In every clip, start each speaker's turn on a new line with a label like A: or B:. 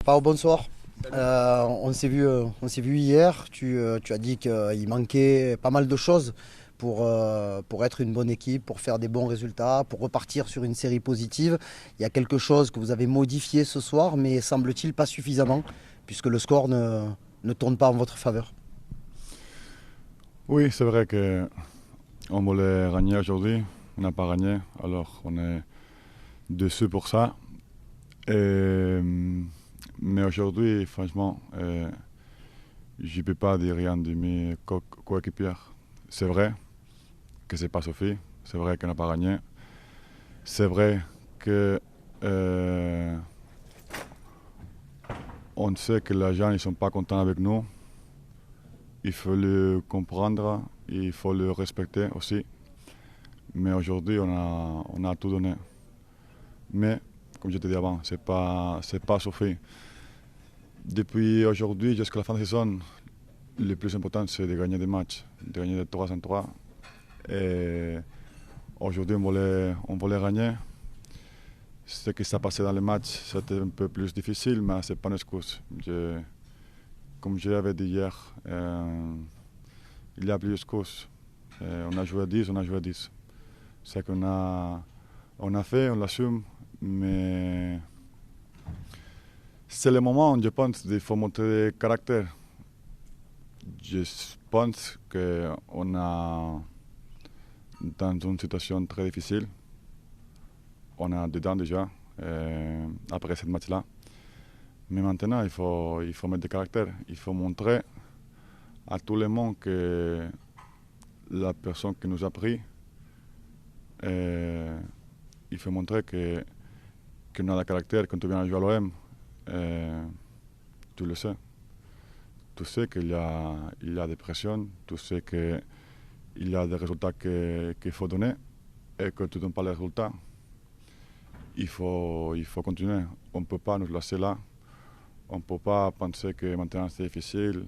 A: Pao, bonsoir. On s'est vu hier. Tu as dit qu'il manquait pas mal de choses pour être une bonne équipe, pour faire des bons résultats, pour repartir sur une série positive. Il y a quelque chose que vous avez modifié ce soir, mais semble-t-il pas suffisamment, puisque le score ne tourne pas en votre faveur.
B: Oui, c'est vrai que on voulait gagner aujourd'hui, on n'a pas gagné, alors on est déçu pour ça. Et, mais aujourd'hui, franchement, je ne peux pas dire rien de mes coéquipiers. C'est vrai que c'est pas Sophie, c'est vrai qu'on n'a pas gagné, c'est vrai que on sait que les gens ne sont pas contents avec nous. Il faut le comprendre, il faut le respecter aussi. Mais aujourd'hui, on a tout donné. Mais, comme je te dis avant, c'est pas Sophie. Depuis aujourd'hui jusqu'à la fin de la saison, le plus important, c'est de gagner des matchs, de gagner de 3 en 3. Et aujourd'hui, on voulait gagner. Ce qui s'est passé dans le match, c'était un peu plus difficile, mais ce n'est pas une excuse. Comme je l'avais dit hier, il y a plus d'excuses. On a joué à 10, on a joué à 10. C'est on a fait, on l'assume, mais c'est le moment, je pense, qu'il faut montrer du caractère. Je pense qu'on a dans une situation très difficile. On est dedans déjà, après ce match-là. Mais maintenant, il faut mettre du caractère. Il faut montrer à tout le monde que la personne qui nous a pris, il faut montrer qu'on a le caractère quand tu viens à jouer à l'OM. Tu le sais. Tu sais qu'il y a des pressions, tu sais qu'il y a des résultats qu'il faut donner et que tu ne donnes pas les résultats. Il faut continuer. On ne peut pas nous laisser là. On ne peut pas penser que maintenant c'est difficile.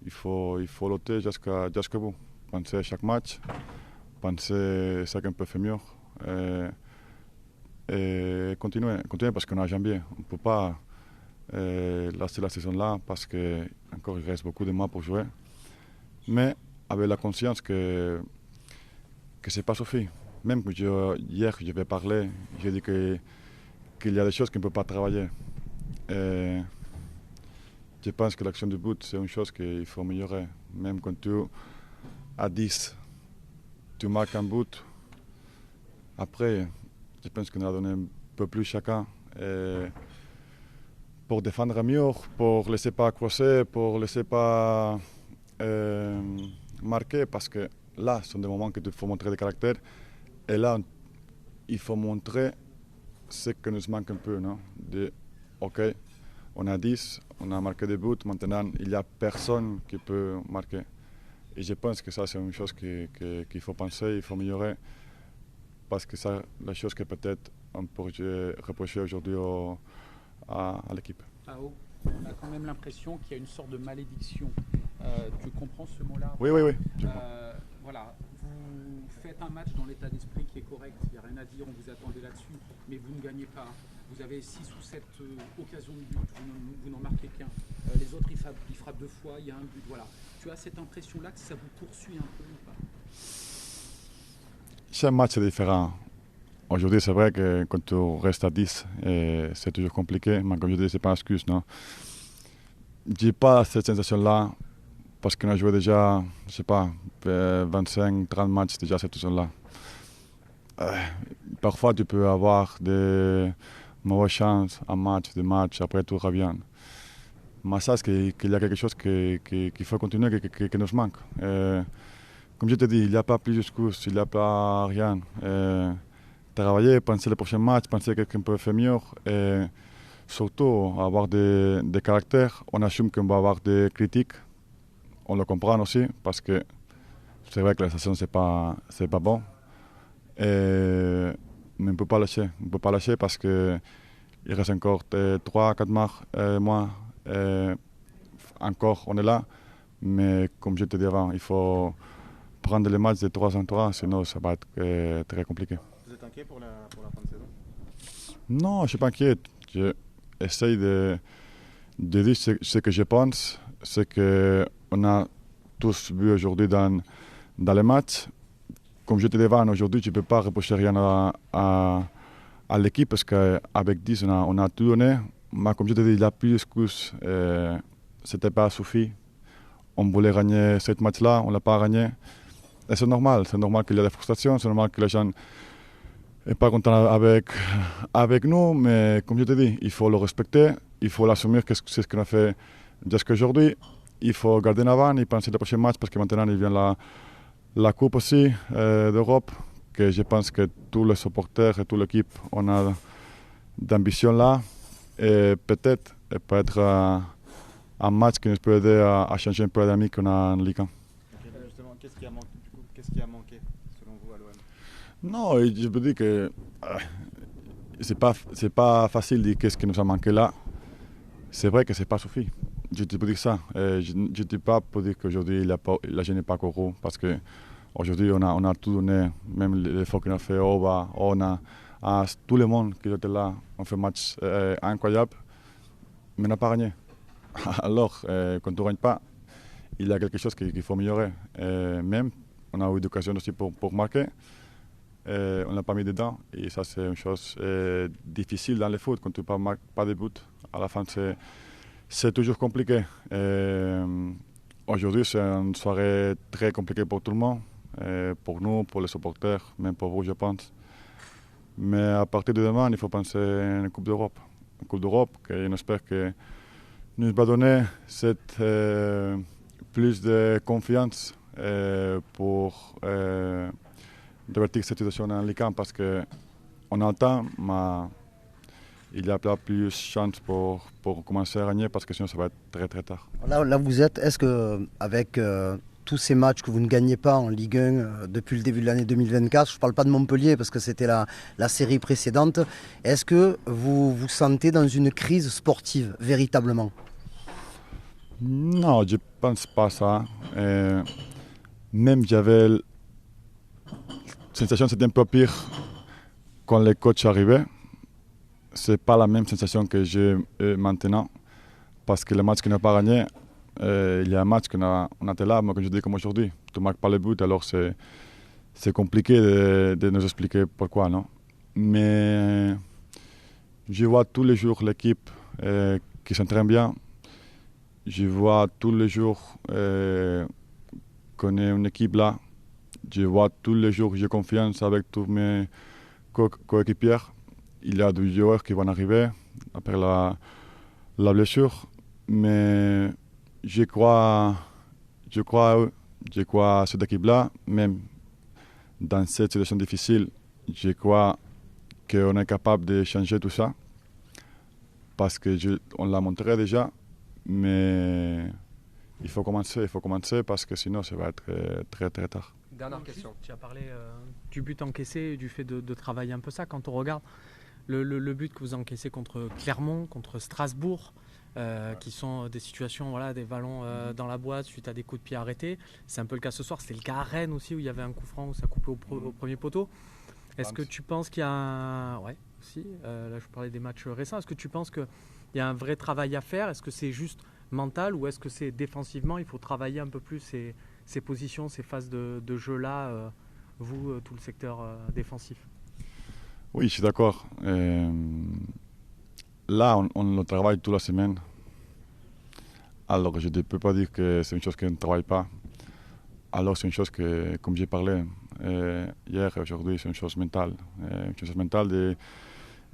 B: Il faut lutter jusqu'au bout. Penser à chaque match, penser ce qu'on peut faire mieux. Et continuer parce qu'on a janvier. On ne peut pas laisser la saison là parce qu'encore il reste beaucoup de mois pour jouer. Mais avec la conscience que c'est pas Sophie. Même que hier je vais parler, j'ai dit qu'il y a des choses qu'on ne peut pas travailler. Et je pense que l'action du but, c'est une chose qu'il faut améliorer. Même quand tu à 10, tu marques un but. Après, je pense qu'on a donné un peu plus chacun. Et pour défendre mieux, pour ne laisser pas crosser, pour ne laisser pas marquer. Parce que là, ce sont des moments que il faut montrer du caractère. Et là, il faut montrer ce qui nous manque un peu. Non? OK, on a 10, on a marqué des buts, maintenant il n'y a personne qui peut marquer. Et je pense que ça, c'est une chose qu'il faut penser, il faut améliorer. Parce que c'est la chose que peut-être on pourrait reprocher aujourd'hui à l'équipe.
C: Pao, on a quand même l'impression qu'il y a une sorte de malédiction. Tu comprends ce mot-là?
B: Oui.
C: Voilà, vous faites un match dans l'état d'esprit qui est correct, il n'y a rien à dire, on vous attendait là-dessus, mais vous ne gagnez pas. Vous avez 6 ou 7 occasions de but, vous n'en marquez qu'un. Les autres, ils frappent 2 fois, il y a un but. Voilà. Tu as cette impression-là que ça vous poursuit un peu ou pas?
B: Chaque match est différent. Aujourd'hui, c'est vrai que quand tu restes à 10, c'est toujours compliqué, mais comme je dis, ce n'est pas une excuse. Non? Je n'ai pas cette sensation-là parce qu'on a joué déjà, je sais pas, 25, 30 matchs déjà cette saison-là. Parfois, tu peux avoir des mauvaises chances, un match, deux matchs, après tout revient. Mais ça, c'est qu'il y a quelque chose qu'il faut continuer, qui nous manque. Comme je te dis, il n'y a pas plus d'excuses, il n'y a pas rien. Travailler, penser le prochain match, penser qu'on peut faire mieux. Et surtout, avoir des caractères. On assume qu'on va avoir des critiques. On le comprend aussi, parce que c'est vrai que la saison, c'est pas bon. Mais on ne peut pas lâcher. On ne peut pas lâcher parce qu'il reste encore 3-4 mois. Encore, on est là. Mais comme je te dis avant, il faut prendre les matchs de 3 en 3, sinon ça va être très compliqué.
D: Vous êtes inquiet pour la fin de saison?
B: Non, je ne suis pas inquiet. essaye de dire ce que je pense, ce qu'on a tous vu aujourd'hui dans les matchs. Comme je te dis aujourd'hui, je ne peux pas reprocher rien à l'équipe parce qu'avec 10, on a tout donné. Mais comme je te dis, il a plus d'excuses. Ce n'était pas suffi. On voulait gagner ce match-là, on ne l'a pas gagné. Et c'est normal qu'il y ait des frustrations, c'est normal que les gens ne soient pas contents avec nous. Mais comme je te dis, il faut le respecter, il faut l'assumer que c'est ce qu'on a fait jusqu'à aujourd'hui. Il faut garder en avant et penser au prochain match parce que maintenant il vient la Coupe aussi d'Europe, que je pense que tous les supporters et toute l'équipe on a d'ambition là. Et peut-être un match qui nous peut aider à changer un peu la dynamique qu'on a en Ligue 1.
D: Justement, qu'est-ce qui a manqué selon vous à l'OM?
B: Non, je peux dire que c'est pas facile de dire qu'est-ce qui nous a manqué là. C'est vrai que c'est pas suffi. Je te peux dire ça. Je ne dis pas pour dire qu'aujourd'hui la jeune n'est pas couru parce que aujourd'hui on a tout donné, même l'effort qu'on a fait, on a tout le monde qui était là, on fait un match incroyable, mais on n'a pas gagné. Alors, quand tu ne gagnes pas, il y a quelque chose qu'il faut améliorer. Même, on a eu d'occasion aussi pour marquer, on ne l'a pas mis dedans. Et ça, c'est une chose difficile dans le foot. Quand tu ne marques pas de but, à la fin, c'est toujours compliqué. Aujourd'hui, c'est une soirée très compliquée pour tout le monde. Pour nous, pour les supporters, même pour vous, je pense. Mais à partir de demain, il faut penser à une Coupe d'Europe. Une Coupe d'Europe, qu'on espère que nous va donner plus de confiance pour divertir cette situation en Ligue 1 parce qu'on a le temps, mais il y a plus de chance pour commencer à gagner parce que sinon ça va être très très tard.
A: Là vous êtes, est-ce qu'avec tous ces matchs que vous ne gagnez pas en Ligue 1 depuis le début de l'année 2024, je ne parle pas de Montpellier parce que c'était la série précédente, est-ce que vous vous sentez dans une crise sportive véritablement?
B: Non, je ne pense pas ça. Même j'avais la sensation que c'était un peu pire quand les coachs arrivaient. Ce n'est pas la même sensation que j'ai maintenant parce que le match qu'on n'a pas gagné, il y a un match on était là, mais comme je dis comme aujourd'hui, tu ne marques pas le but, alors c'est compliqué de nous expliquer pourquoi. Non? Mais je vois tous les jours l'équipe qui s'entraîne bien. Je vois tous les jours qu'on est une équipe là. Je vois tous les jours que j'ai confiance avec tous mes coéquipiers. Il y a des joueurs qui vont arriver après la blessure. Mais je crois à cette équipe-là, même dans cette situation difficile, je crois qu'on est capable de changer tout ça. Parce qu'on l'a montré déjà. Mais il faut commencer parce que sinon ça va être très très tard.
E: Dernière question. Tu as parlé du but encaissé et du fait de travailler un peu ça. Quand on regarde le but que vous encaissez contre Clermont, contre Strasbourg, qui sont des situations, voilà, des ballons dans la boîte suite à des coups de pied arrêtés. C'est un peu le cas ce soir. C'était le cas à Rennes aussi où il y avait un coup franc où ça coupait au premier poteau. Est-ce que tu penses qu'il y a un... Ouais, aussi. Là, je parlais des matchs récents. Est-ce que tu penses qu'il y a un vrai travail à faire? Est-ce que c'est juste mental ou est-ce que c'est défensivement? Il faut travailler un peu plus ces positions, ces phases de jeu-là, tout le secteur défensif.
B: Oui, je suis d'accord. Là, on le travaille toute la semaine. Alors, je ne peux pas dire que c'est une chose qu'on ne travaille pas. Alors, c'est une chose que, comme j'ai parlé hier et aujourd'hui, c'est une chose mentale. Une chose mentale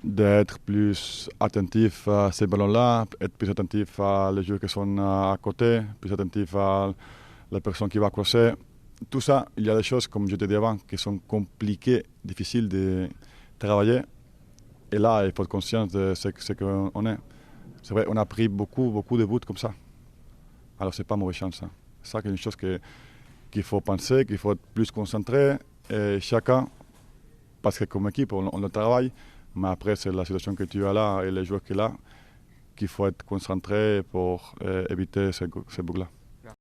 B: d'être plus attentif à ces ballons-là, être plus attentif à les joueurs qui sont à côté, plus attentif à la personne qui va crosser. Tout ça, il y a des choses, comme je te disais avant, qui sont compliquées, difficiles de travailler. Et là, il faut être conscient de ce qu'on est. C'est vrai, on a pris beaucoup de buts comme ça. Alors, ce n'est pas mauvaise chance. Hein. Ça, c'est une chose qu'il faut penser, qu'il faut être plus concentré. Et chacun, parce que comme équipe, on le travaille. Mais après, c'est la situation que tu as là et les joueurs qu'il a qu'il faut être concentré pour éviter ces bugs-là.